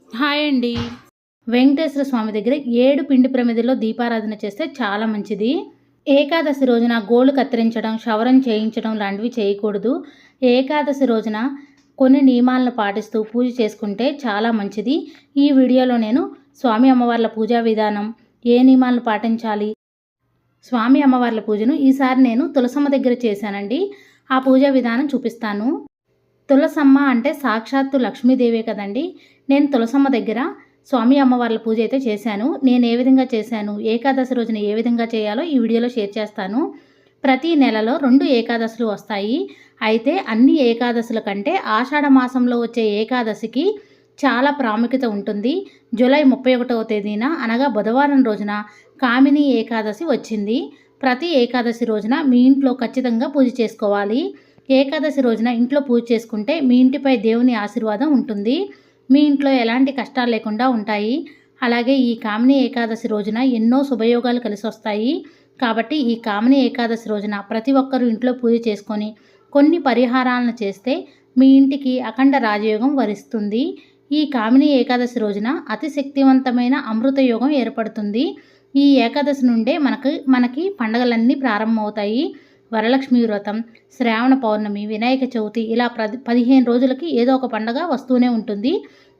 Hi అండి. వెంకటేశ్వర స్వామి దగ్గర 7 పిండి ప్రమిదల్లో దీపారాధన చేస్తే చాలా మంచిది. ఏకాదశి రోజున గోళ్ళు కత్తిరించడం, క్షవరం చేయించడం లాంటివి చేయకూడదు. ఏకాదశి రోజున కొన్ని నియమాలను పాటిస్తూ పూజ చేసుకుంటే చాలా మంచిది. ఈ వీడియోలో నేను స్వామి అమ్మవార్ల పూజా విధానం, ఏ నియమాలను పాటించాలి, స్వామి అమ్మవార్ల పూజను ఈసారి నేను తులసమ్మ దగ్గర చేశానండి. ఆ పూజా విధానం చూపిస్తాను. తులసమ్మ అంటే సాక్షాత్తు లక్ష్మీదేవే కదండి. నేను తులసమ్మ దగ్గర స్వామి అమ్మవార్ల పూజ అయితే చేశాను. నేను ఏ విధంగా చేశాను, ఏకాదశి రోజున ఏ విధంగా చేయాలో ఈ వీడియోలో షేర్ చేస్తాను. ప్రతి నెలలో 2 ఏకాదశులు వస్తాయి. అయితే అన్ని ఏకాదశుల కంటే ఆషాఢ మాసంలో వచ్చే ఏకాదశికి చాలా ప్రాముఖ్యత ఉంటుంది. జూలై 31వ తేదీన అనగా బుధవారం రోజున కామిని ఏకాదశి వచ్చింది. ప్రతి ఏకాదశి రోజున మీ ఇంట్లో ఖచ్చితంగా పూజ చేసుకోవాలి. ఏకాదశి రోజున ఇంట్లో పూజ చేసుకుంటే మీ ఇంటిపై దేవుని ఆశీర్వాదం ఉంటుంది. మీ ఇంట్లో ఎలాంటి కష్టాలు లేకుండా ఉంటాయి. అలాగే ఈ కామిని ఏకాదశి రోజున ఎన్నో శుభయోగాలు కలిసి వస్తాయి. కాబట్టి ఈ కామిని ఏకాదశి రోజున ప్రతి ఒక్కరూ ఇంట్లో పూజ చేసుకొని కొన్ని పరిహారాలను చేస్తే మీ ఇంటికి అఖండ రాజయోగం వరిస్తుంది. ఈ కామిని ఏకాదశి రోజున అతి శక్తివంతమైన అమృత యోగం ఏర్పడుతుంది. ఈ ఏకాదశి నుండే మనకి పండగలన్నీ ప్రారంభమవుతాయి. వరలక్ష్మి వ్రతం, శ్రావణ పౌర్ణమి, వినాయక చవితి ఇలా 15 రోజులకి ఏదో ఒక పండగ వస్తూనే ఉంటుంది.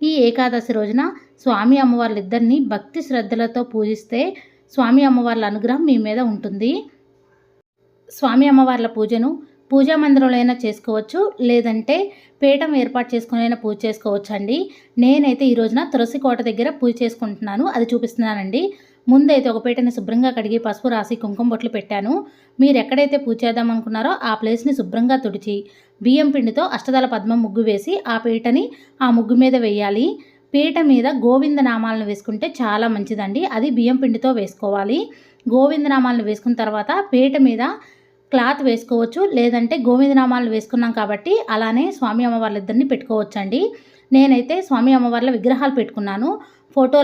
ఈ ఏకాదశి రోజున స్వామి అమ్మవార్లిద్దరినీ భక్తి శ్రద్ధలతో పూజిస్తే స్వామి అమ్మవార్ల అనుగ్రహం మీ మీద ఉంటుంది. స్వామి అమ్మవార్ల పూజను పూజా మందిరంలో అయినా చేసుకోవచ్చు, లేదంటే పీఠం ఏర్పాటు చేసుకునైనా పూజ చేసుకోవచ్చు అండి. నేనైతే ఈ రోజున తులసి కోట దగ్గర పూజ చేసుకుంటున్నాను, అది చూపిస్తున్నానండి. ముందైతే ఒక పీటని శుభ్రంగా కడిగి పసుపు రాసి కుంకుమ బొట్లు పెట్టాను. మీరు ఎక్కడైతే పూజ చేద్దాం అనుకున్నారో ఆ ప్లేస్ని శుభ్రంగా తుడిచి బియ్యం పిండితో అష్టదళ పద్మం ముగ్గు వేసి ఆ పీటని ఆ ముగ్గు మీద వేయాలి. పీట మీద గోవింద నామాలను వేసుకుంటే చాలా మంచిదండి. అది బియ్యం పిండితో వేసుకోవాలి. గోవింద నామాలను వేసుకున్న తర్వాత పీట మీద క్లాత్ వేసుకోవచ్చు, లేదంటే గోవిందనామాలు వేసుకున్నాం కాబట్టి అలానే స్వామి అమ్మవార్లిద్దరిని పెట్టుకోవచ్చండి. నేనైతే స్వామి అమ్మవార్ల విగ్రహాలు పెట్టుకున్నాను. ఫోటో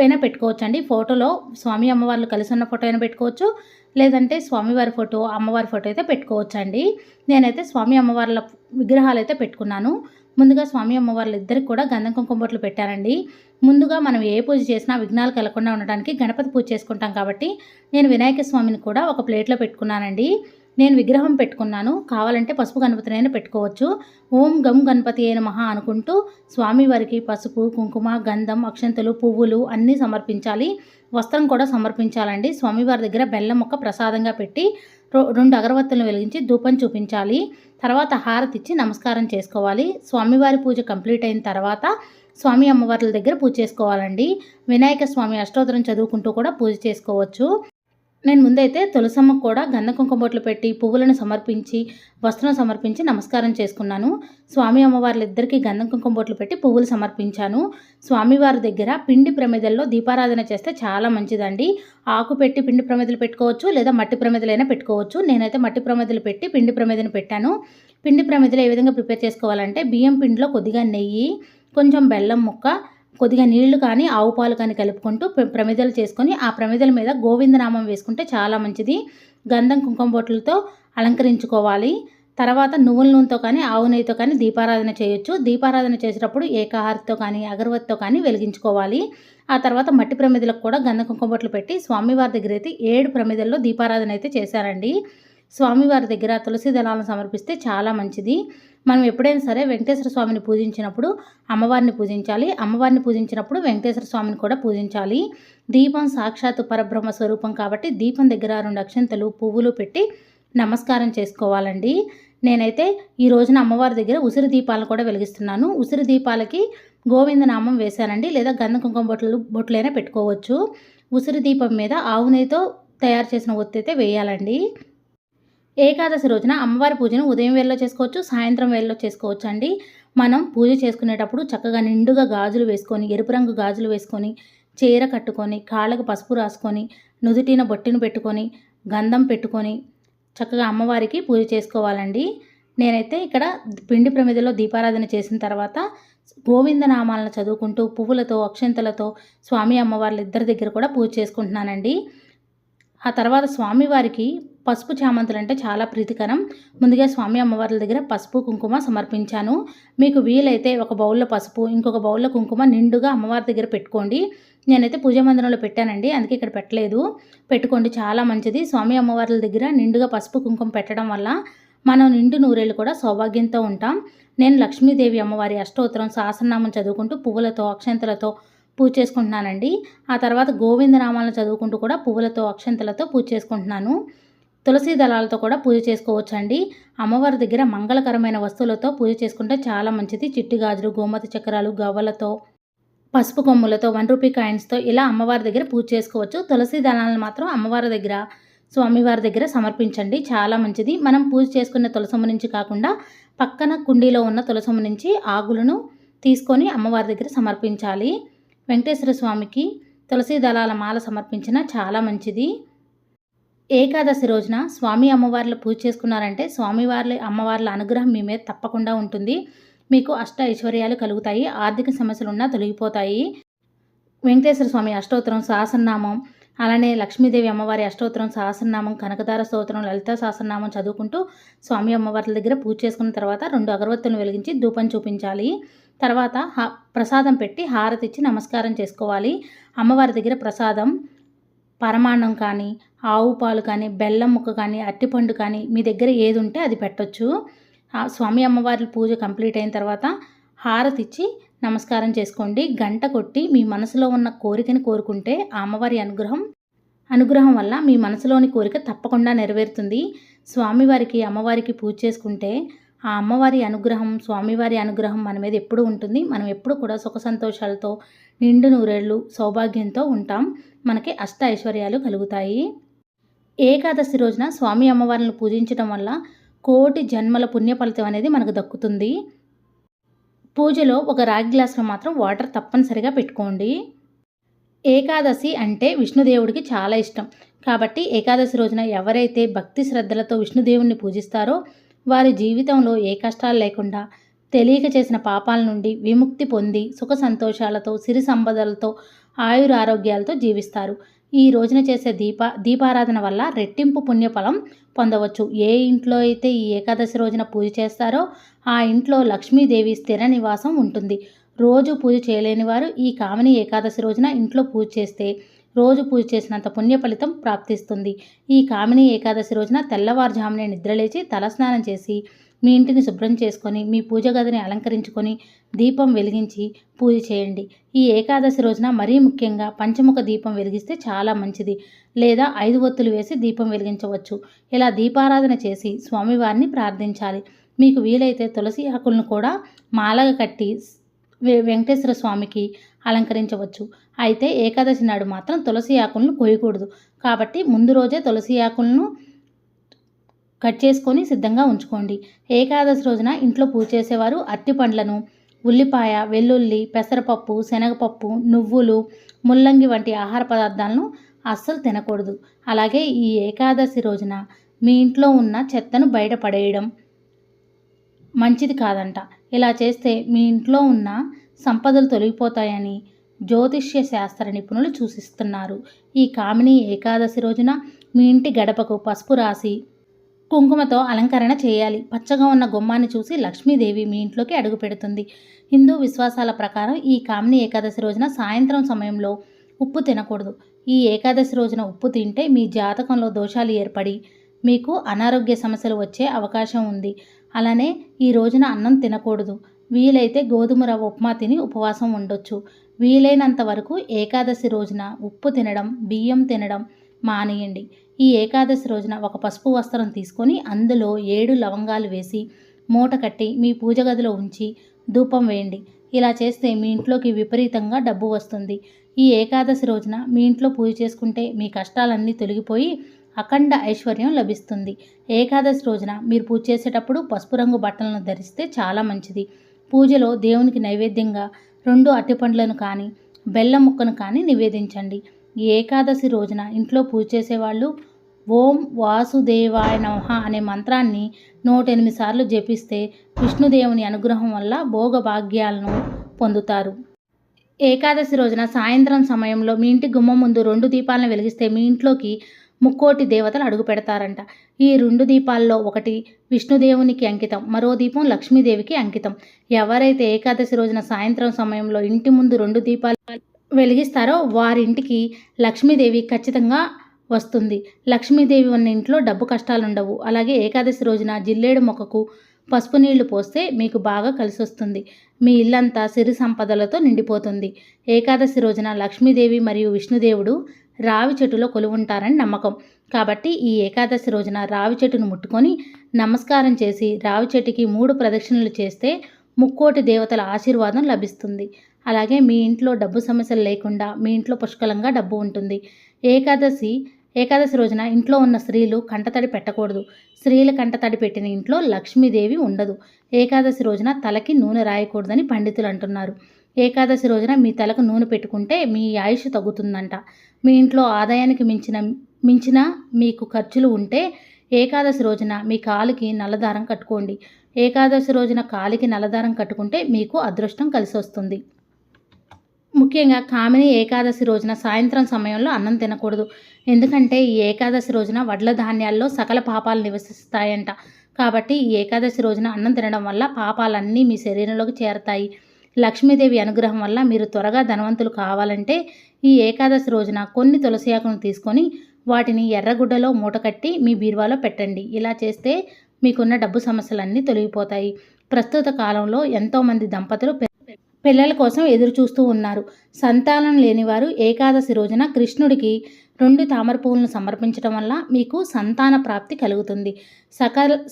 అయినా పెట్టుకోవచ్చండి. ఫోటోలో స్వామి అమ్మవార్లు కలిసి ఉన్న ఫోటో అయినా పెట్టుకోవచ్చు, లేదంటే స్వామివారి ఫోటో, అమ్మవారి ఫోటో అయితే పెట్టుకోవచ్చండి. నేనైతే స్వామి అమ్మవార్ల విగ్రహాలు అయితే పెట్టుకున్నాను. ముందుగా స్వామి అమ్మవార్లు ఇద్దరికి కూడా గంధం కుంకుమ బొట్లు పెట్టానండి. ముందుగా మనం ఏ పూజ చేసినా విఘ్నాలు కలగకుండా ఉండడానికి గణపతి పూజ చేసుకుంటాం కాబట్టి నేను వినాయక స్వామిని కూడా ఒక ప్లేట్లో పెట్టుకున్నానండి. నేను విగ్రహం పెట్టుకున్నాను. కావాలంటే పసుపు గణపతినైనా పెట్టుకోవచ్చు. ఓం గం గణపతి అయిన మహా అనుకుంటూ స్వామివారికి పసుపు, కుంకుమ, గంధం, అక్షంతలు, పువ్వులు అన్నీ సమర్పించాలి. వస్త్రం కూడా సమర్పించాలండి. స్వామివారి దగ్గర బెల్లం ముక్క ప్రసాదంగా పెట్టి 2 అగరవత్తులను వెలిగించి ధూపం చూపించాలి. తర్వాత హారతి ఇచ్చి నమస్కారం చేసుకోవాలి. స్వామివారి పూజ కంప్లీట్ అయిన తర్వాత స్వామి అమ్మవార్ల దగ్గర పూజ చేసుకోవాలండి. వినాయక స్వామి అష్టోత్తరం చదువుకుంటూ కూడా పూజ చేసుకోవచ్చు. నేను ముందైతే తులసమ్మకు కూడా గంధ కుంకుమ బొట్లు పెట్టి పువ్వులను సమర్పించి వస్త్రం సమర్పించి నమస్కారం చేసుకున్నాను. స్వామి అమ్మవార్లిద్దరికీ గంధం కుంకుమ బొట్లు పెట్టి పువ్వులు సమర్పించాను. స్వామివారి దగ్గర పిండి ప్రమిదల్లో దీపారాధన చేస్తే చాలా మంచిదండి. ఆకు పెట్టి పిండి ప్రమిదలు పెట్టుకోవచ్చు, లేదా మట్టి ప్రమిదలైనా పెట్టుకోవచ్చు. నేనైతే మట్టి ప్రమిదలు పెట్టి పిండి ప్రమిదను పెట్టాను. పిండి ప్రమిదలు ఏ విధంగా ప్రిపేర్ చేసుకోవాలంటే బియ్యం పిండిలో కొద్దిగా నెయ్యి, కొంచెం బెల్లం ముక్క, కొద్దిగా నీళ్లు కానీ ఆవు పాలు కానీ కలుపుకుంటూ ప్రమిదలు చేసుకొని ఆ ప్రమిదల మీద గోవిందనామం వేసుకుంటే చాలా మంచిది. గంధం కుంకుమ బొట్లతో అలంకరించుకోవాలి. తర్వాత నువ్వుల నూనెతో కానీ ఆవు నెయ్యితో కానీ దీపారాధన చేయొచ్చు. దీపారాధన చేసేటప్పుడు ఏకాహారతితో కానీ అగరవత్తితో కానీ వెలిగించుకోవాలి. ఆ తర్వాత మట్టి ప్రమిదలకు కూడా గంధం కుంకుమ బొట్లు పెట్టి స్వామివారి దగ్గర అయితే 7 ప్రమిదల్లో దీపారాధన అయితే చేశారండి. స్వామివారి దగ్గర తులసి దళాలను సమర్పిస్తే చాలా మంచిది. మనం ఎప్పుడైనా సరే వెంకటేశ్వర స్వామిని పూజించినప్పుడు అమ్మవారిని పూజించాలి. అమ్మవారిని పూజించినప్పుడు వెంకటేశ్వర స్వామిని కూడా పూజించాలి. దీపం సాక్షాత్తు పరబ్రహ్మ స్వరూపం కాబట్టి దీపం దగ్గర 2 అక్షంతలు, పువ్వులు పెట్టి నమస్కారం చేసుకోవాలండి. నేనైతే ఈ రోజున అమ్మవారి దగ్గర ఉసిరి దీపాలను కూడా వెలిగిస్తున్నాను. ఉసిరి దీపాలకి గోవిందనామం వేశానండి, లేదా గంధ కుంకుమ బొట్లైనా పెట్టుకోవచ్చు. ఉసిరి దీపం మీద ఆవు నెయ్యితో తయారు చేసిన ఒత్తి అయితే వేయాలండి. ఏకాదశి రోజున అమ్మవారి పూజను ఉదయం వేళలో చేసుకోవచ్చు, సాయంత్రం వేళలో చేసుకోవచ్చు అండి. మనం పూజ చేసుకునేటప్పుడు చక్కగా నిండుగా గాజులు వేసుకొని, ఎరుపు రంగు గాజులు వేసుకొని, చీర కట్టుకొని, కాళ్ళకు పసుపు రాసుకొని, నుదుటిన బొట్టిని పెట్టుకొని, గంధం పెట్టుకొని చక్కగా అమ్మవారికి పూజ చేసుకోవాలండి. నేనైతే ఇక్కడ పిండి ప్రమిదలో దీపారాధన చేసిన తర్వాత గోవిందనామాలను చదువుకుంటూ పువ్వులతో, అక్షంతలతో స్వామి అమ్మవార్ల ఇద్దరి దగ్గర కూడా పూజ చేసుకుంటున్నానండి. ఆ తర్వాత స్వామివారికి పసుపు చామంతులు అంటే చాలా ప్రీతికరం. ముందుగా స్వామి అమ్మవార్ల దగ్గర పసుపు కుంకుమ సమర్పించాను. మీకు వీలైతే ఒక బౌల్లో పసుపు, ఇంకొక బౌల్లో కుంకుమ నిండుగా అమ్మవారి దగ్గర పెట్టుకోండి. నేనైతే పూజా మందిరంలో పెట్టానండి, అందుకే ఇక్కడ పెట్టలేదు. పెట్టుకోండి, చాలా మంచిది. స్వామి అమ్మవార్ల దగ్గర నిండుగా పసుపు కుంకుమ పెట్టడం వల్ల మనం నిండు నూరేళ్ళు కూడా సౌభాగ్యంతో ఉంటాం. నేను లక్ష్మీదేవి అమ్మవారి అష్టోత్తరం సహస్రనామం చదువుకుంటూ పువ్వులతో అక్షంతలతో పూజ చేసుకుంటున్నానండి. ఆ తర్వాత గోవిందనామాలను చదువుకుంటూ కూడా పువ్వులతో అక్షంతలతో పూజ చేసుకుంటున్నాను. తులసి దళాలతో కూడా పూజ చేసుకోవచ్చండి. అమ్మవారి దగ్గర మంగళకరమైన వస్తువులతో పూజ చేసుకుంటే చాలా మంచిది. చిట్టి గాజులు, గోమతి చక్రాలు, గవ్వలతో, పసుపు కొమ్ములతో, 1 రూపీ కాయిన్స్తో ఇలా అమ్మవారి దగ్గర పూజ చేసుకోవచ్చు. తులసి దళాలను మాత్రం అమ్మవారి దగ్గర, స్వామివారి దగ్గర సమర్పించండి, చాలా మంచిది. మనం పూజ చేసుకున్న తులసమ్మ నుంచి కాకుండా పక్కన కుండీలో ఉన్న తులసమ్మ నుంచి ఆకులను తీసుకొని అమ్మవారి దగ్గర సమర్పించాలి. వెంకటేశ్వర స్వామికి తులసి దళాల మాల సమర్పించిన చాలా మంచిది. ఏకాదశి రోజున స్వామి అమ్మవార్లు పూజ చేసుకున్నారంటే స్వామివార్ల అమ్మవార్ల అనుగ్రహం మీ మీద తప్పకుండా ఉంటుంది. మీకు అష్ట ఐశ్వర్యాలు కలుగుతాయి, ఆర్థిక సమస్యలున్నా తొలగిపోతాయి. వెంకటేశ్వర స్వామి అష్టోత్తరం సహస్రనామం, అలానే లక్ష్మీదేవి అమ్మవారి అష్టోత్తరం సహస్రనామం, కనకదార స్తోత్రం, లలితా సహస్రనామం చదువుకుంటూ స్వామి అమ్మవార్ల దగ్గర పూజ చేసుకున్న తర్వాత 2 అగరవత్తులను వెలిగించి ధూపం చూపించాలి. తర్వాత ప్రసాదం పెట్టి హారతి ఇచ్చి నమస్కారం చేసుకోవాలి. అమ్మవారి దగ్గర ప్రసాదం పరమాన్నం కానీ, ఆవు పాలు కానీ, బెల్లం ముక్క కానీ, అరటిపండు కానీ మీ దగ్గర ఏది ఉంటే అది పెట్టొచ్చు. స్వామి అమ్మవారి పూజ కంప్లీట్ అయిన తర్వాత హారతి ఇచ్చి నమస్కారం చేసుకోండి. గంట కొట్టి మీ మనసులో ఉన్న కోరికని కోరుకుంటే ఆ అమ్మవారి అనుగ్రహం వల్ల మీ మనసులోని కోరిక తప్పకుండా నెరవేరుతుంది. స్వామివారికి అమ్మవారికి పూజ చేసుకుంటే ఆ అమ్మవారి అనుగ్రహం, స్వామివారి అనుగ్రహం మన మీద ఎప్పుడూ ఉంటుంది. మనం ఎప్పుడు కూడా సుఖ సంతోషాలతో, నిండు నూరేళ్ళు సౌభాగ్యంతో ఉంటాం. మనకి అష్ట ఐశ్వర్యాలు కలుగుతాయి. ఏకాదశి రోజున స్వామి అమ్మవారిని పూజించడం వల్ల కోటి జన్మల పుణ్య ఫలితం అనేది మనకు దక్కుతుంది. పూజలో ఒక రాగి గ్లాసులో మాత్రం వాటర్ తప్పనిసరిగా పెట్టుకోండి. ఏకాదశి అంటే విష్ణుదేవుడికి చాలా ఇష్టం. కాబట్టి ఏకాదశి రోజున ఎవరైతే భక్తి శ్రద్ధలతో విష్ణుదేవుణ్ణి పూజిస్తారో వారి జీవితంలో ఏ కష్టాలు లేకుండా, తెలియక చేసిన పాపాల నుండి విముక్తి పొంది సుఖ సంతోషాలతో, సిరి సంపదలతో, ఆయురారోగ్యాలతో జీవిస్తారు. ఈ రోజున చేసే దీపారాధన వల్ల రెట్టింపు పుణ్యఫలం పొందవచ్చు. ఏ ఇంట్లో అయితే ఈ ఏకాదశి రోజున పూజ చేస్తారో ఆ ఇంట్లో లక్ష్మీదేవి స్థిర నివాసం ఉంటుంది. రోజు పూజ చేయలేని వారు ఈ కామిని ఏకాదశి రోజున ఇంట్లో పూజ చేస్తే రోజు పూజ చేసినంత పుణ్య ఫలితం ప్రాప్తిస్తుంది. ఈ కామిని ఏకాదశి రోజున తెల్లవారుజామునే నిద్రలేచి తలస్నానం చేసి మీ ఇంటిని శుభ్రం చేసుకొని మీ పూజ గదిని అలంకరించుకొని దీపం వెలిగించి పూజ చేయండి. ఈ ఏకాదశి రోజున మరీ ముఖ్యంగా పంచముఖ దీపం వెలిగిస్తే చాలా మంచిది. లేదా 5 ఒత్తులు వేసి దీపం వెలిగించవచ్చు. ఇలా దీపారాధన చేసి స్వామివారిని ప్రార్థించాలి. మీకు వీలైతే తులసి ఆకులను కూడా మాలగా కట్టి వెంకటేశ్వర స్వామికి అలంకరించవచ్చు. అయితే ఏకాదశి నాడు మాత్రం తులసి ఆకులను కోయకూడదు. కాబట్టి ముందు రోజే తులసి ఆకులను కట్ చేసుకొని సిద్ధంగా ఉంచుకోండి. ఏకాదశి రోజున ఇంట్లో పూజ చేసేవారు అరటి పండ్లను, ఉల్లిపాయ, వెల్లుల్లి, పెసరపప్పు, శనగపప్పు, నువ్వులు, ముల్లంగి వంటి ఆహార పదార్థాలను అస్సలు తినకూడదు. అలాగే ఈ ఏకాదశి రోజున మీ ఇంట్లో ఉన్న చెత్తను బయట పడేయడం మంచిది కాదంట. ఇలా చేస్తే మీ ఇంట్లో ఉన్న సంపదలు తొలగిపోతాయని జ్యోతిష్య శాస్త్ర నిపుణులు సూచిస్తున్నారు. ఈ కామిని ఏకాదశి రోజున మీ ఇంటి గడపకు పసుపు రాసి కుంకుమతో అలంకరణ చేయాలి. పచ్చగా ఉన్న గుమ్మాన్ని చూసి లక్ష్మీదేవి మీ ఇంట్లోకి అడుగు పెడుతుంది. హిందూ విశ్వాసాల ప్రకారం ఈ కామిని ఏకాదశి రోజున సాయంత్రం సమయంలో ఉప్పు తినకూడదు. ఈ ఏకాదశి రోజున ఉప్పు తింటే మీ జాతకంలో దోషాలు ఏర్పడి మీకు అనారోగ్య సమస్యలు వచ్చే అవకాశం ఉంది. అలానే ఈ రోజున అన్నం తినకూడదు. వీలైతే గోధుమ రవ్వ ఉప్మా తిని ఉపవాసం ఉండొచ్చు. వీలైనంత వరకు ఏకాదశి రోజున ఉప్పు తినడం, బియ్యం తినడం మానేయండి. ఈ ఏకాదశి రోజున ఒక పసుపు వస్త్రం తీసుకొని అందులో 7 లవంగాలు వేసి మూట కట్టి మీ పూజ గదిలో ఉంచి ధూపం వేయండి. ఇలా చేస్తే మీ ఇంట్లోకి విపరీతంగా డబ్బు వస్తుంది. ఈ ఏకాదశి రోజున మీ ఇంట్లో పూజ చేసుకుంటే మీ కష్టాలన్నీ తొలగిపోయి అఖండ ఐశ్వర్యం లభిస్తుంది. ఏకాదశి రోజున మీరు పూజ చేసేటప్పుడు పసుపు రంగు బట్టలను ధరిస్తే చాలా మంచిది. పూజలో దేవునికి నైవేద్యంగా 2 అరటిపండ్లను కానీ, బెల్లం ముక్కను కానీ నివేదించండి. ఈ ఏకాదశి రోజున ఇంట్లో పూజ చేసేవాళ్ళు ఓం వాసుదేవాయ నమః అనే మంత్రాన్ని 108 సార్లు జపిస్తే విష్ణుదేవుని అనుగ్రహం వల్ల భోగభాగ్యాలను పొందుతారు. ఏకాదశి రోజున సాయంత్రం సమయంలో మీ ఇంటి గుమ్మం ముందు 2 దీపాలను వెలిగిస్తే మీ ఇంట్లోకి ముక్కోటి దేవతలు అడుగు పెడతారంట. ఈ 2 దీపాల్లో ఒకటి విష్ణుదేవునికి అంకితం, మరో దీపం లక్ష్మీదేవికి అంకితం. ఎవరైతే ఏకాదశి రోజున సాయంత్రం సమయంలో ఇంటి ముందు 2 దీపాలు వెలిగిస్తారో వారింటికి లక్ష్మీదేవి ఖచ్చితంగా వస్తుంది. లక్ష్మీదేవి ఉన్న ఇంట్లో డబ్బు కష్టాలుండవు. అలాగే ఏకాదశి రోజున జిల్లేడు మొక్కకు పసుపు నీళ్లు పోస్తే మీకు బాగా కలిసొస్తుంది. మీ ఇల్లంతా సిరి సంపదలతో నిండిపోతుంది. ఏకాదశి రోజున లక్ష్మీదేవి మరియు విష్ణుదేవుడు రావి చెట్టులో కొలువుంటారని నమ్మకం. కాబట్టి ఈ ఏకాదశి రోజున రావి చెట్టును ముట్టుకొని నమస్కారం చేసి రావి చెట్టుకి 3 ప్రదక్షిణలు చేస్తే ముక్కోటి దేవతల ఆశీర్వాదం లభిస్తుంది. అలాగే మీ ఇంట్లో డబ్బు సమస్యలు లేకుండా మీ ఇంట్లో పుష్కలంగా డబ్బు ఉంటుంది. ఏకాదశి రోజున ఇంట్లో ఉన్న స్త్రీలు కంటతడి పెట్టకూడదు. స్త్రీల కంటతడి పెట్టిన ఇంట్లో లక్ష్మీదేవి ఉండదు. ఏకాదశి రోజున తలకి నూనె రాయకూడదని పండితులు అంటున్నారు. ఏకాదశి రోజున మీ తలకు నూనె పెట్టుకుంటే మీ ఆయుష్ తగ్గుతుందంట. మీ ఇంట్లో ఆదాయానికి మించిన మీకు ఖర్చులు ఉంటే ఏకాదశి రోజున మీ కాలికి నల్లదారం కట్టుకోండి. ఏకాదశి రోజున కాలికి నల్లదారం కట్టుకుంటే మీకు అదృష్టం కలిసి వస్తుంది. ముఖ్యంగా కామిని ఏకాదశి రోజున సాయంత్రం సమయంలో అన్నం తినకూడదు. ఎందుకంటే ఈ ఏకాదశి రోజున వడ్ల ధాన్యాల్లో సకల పాపాలు నివసిస్తాయంట. కాబట్టి ఈ ఏకాదశి రోజున అన్నం తినడం వల్ల పాపాలన్నీ మీ శరీరంలోకి చేరతాయి. లక్ష్మీదేవి అనుగ్రహం వల్ల మీరు త్వరగా ధనవంతులు కావాలంటే ఈ ఏకాదశి రోజున కొన్ని తులసి ఆకులను తీసుకొని వాటిని ఎర్రగుడ్డలో మూటకట్టి మీ బీరువాలో పెట్టండి. ఇలా చేస్తే మీకున్న డబ్బు సమస్యలన్నీ తొలగిపోతాయి. ప్రస్తుత కాలంలో ఎంతోమంది దంపతులు పిల్లల కోసం ఎదురు చూస్తూ ఉన్నారు. సంతానం లేనివారు ఏకాదశి రోజున కృష్ణుడికి 2 తామర పువ్వులను సమర్పించడం వల్ల మీకు సంతాన ప్రాప్తి కలుగుతుంది.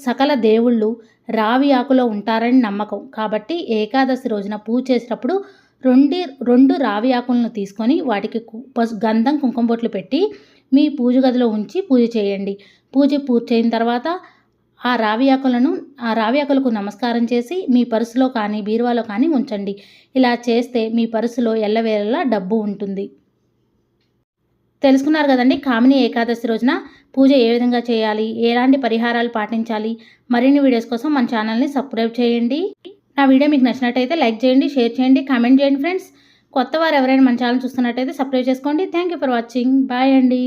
సకల దేవుళ్ళు రావి ఆకులో ఉంటారని నమ్మకం. కాబట్టి ఏకాదశి రోజున పూజ చేసేటప్పుడు 2 రావి ఆకులను తీసుకొని వాటికి గంధం కుంకుమ బొట్లు పెట్టి మీ పూజ గదిలో ఉంచి పూజ చేయండి. పూజ పూర్తయిన తర్వాత ఆ రావి ఆకులకు నమస్కారం చేసి మీ పర్సులో కానీ బీరువాలో కానీ ఉంచండి. ఇలా చేస్తే మీ పర్సులో ఎల్లవేళలా డబ్బు ఉంటుంది. తెలుసుకున్నారు కదండి, కామిని ఏకాదశి రోజున పూజ ఏ విధంగా చేయాలి, ఎలాంటి పరిహారాలు పాటించాలి. మరిన్ని వీడియోస్ కోసం మన ఛానల్ని సబ్స్క్రైబ్ చేయండి. నా వీడియో మీకు నచ్చినట్టయితే లైక్ చేయండి, షేర్ చేయండి, కామెంట్ చేయండి ఫ్రెండ్స్. కొత్త వారు ఎవరైనా మన ఛానల్ చూస్తున్నట్టయితే సబ్స్క్రైబ్ చేసుకోండి. Thank you for watching. Bye అండి.